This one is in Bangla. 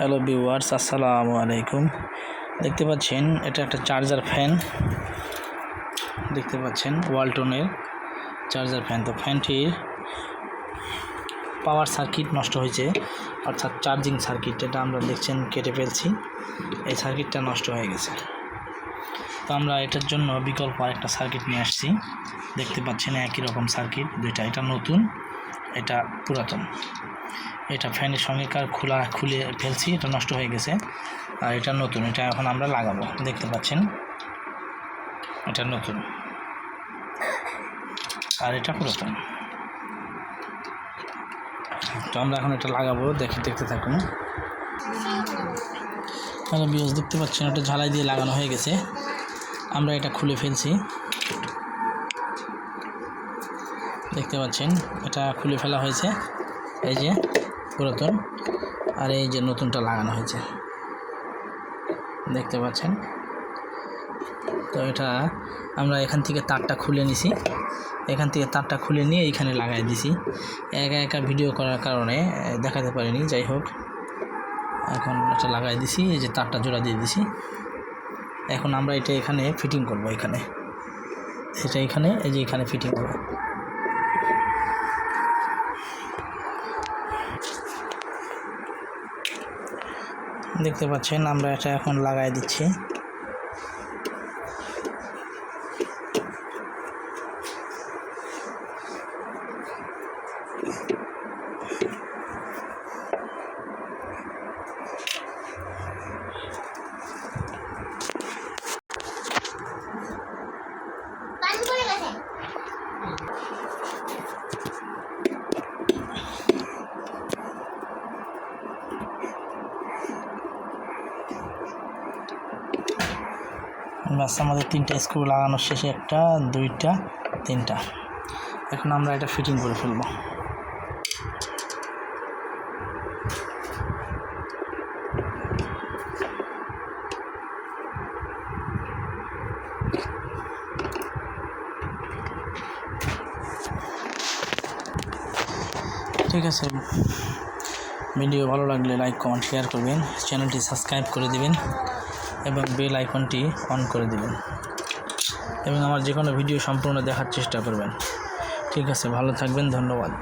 হ্যালো ভিউয়ার্স, আসসালামু আলাইকুম। দেখতে পাচ্ছেন এটা একটা চার্জার ফ্যান, দেখতে পাচ্ছেন ওয়ালটনের চার্জার ফ্যান। তো ফ্যানটির পাওয়ার সার্কিট নষ্ট হয়েছে, অর্থাৎ চার্জিং সার্কিট, এটা আমরা দেখছেন কেটে ফেলছি, এই সার্কিটটা নষ্ট হয়ে গেছে। তো আমরা এটার জন্য বিকল্প আরেকটা সার্কিট নিয়ে আসছি। দেখতে পাচ্ছেন একই রকম সার্কিট দুইটা, এটা নতুন, এটা পুরাতন। এটা ফ্যানের সঙ্গে খুলে ফেলছি, এটা নষ্ট হয়ে গেছে। আর এটা নতুন, এটা এখন আমরা লাগাবো। দেখতে পাচ্ছেন এটা নতুন আর এটা পুরাতন। তো আমরা এখন এটা লাগাবো, দেখতে থাকুন। তাহলে ভিউয়ার্স দেখতে পাচ্ছেন এটা ঝালাই দিয়ে লাগানো হয়ে গেছে। আমরা এটা খুলে ফেলছি, দেখতে পাচ্ছেন এটা খুলে ফেলা হয়েছে। এই যে পুরাতন আর এই যে নতুনটা লাগানো হয়েছে, দেখতে পাচ্ছেন। তো এটা আমরা এখান থেকে তারটা খুলে নিছি, এখান থেকে তারটা খুলে নিয়ে এইখানে লাগাই দিছি। একা ভিডিও করার কারণে দেখাতে পারিনি, যাই হোক এখন এটা লাগাই দিছি। এই যে তারটা জোড়া দিয়ে দিছি। এখন আমরা এটা এখানে ফিটিং করব, এখানে এটা এখানে এই যে এখানে ফিটিং করব। দেখতে পাচ্ছেন আমরা এটা এখন লাগাই দিচ্ছি। বাস আমাদের 3টা স্ক্রু লাগানো শেষে, 1টা 2টা 3টা। এখন আমরা এটা ফিটিং করে ফেলব। ঠিক আছে, ভিডিও ভালো লাগলে লাইক কমেন্ট শেয়ার করবেন, চ্যানেলটি সাবস্ক্রাইব করে দিবেন এবং বেল আইকনটি অন করে দিবেন এবং আমার যে কোনো ভিডিও সম্পূর্ণ দেখার চেষ্টা করবেন। ঠিক আছে, ভালো থাকবেন, ধন্যবাদ।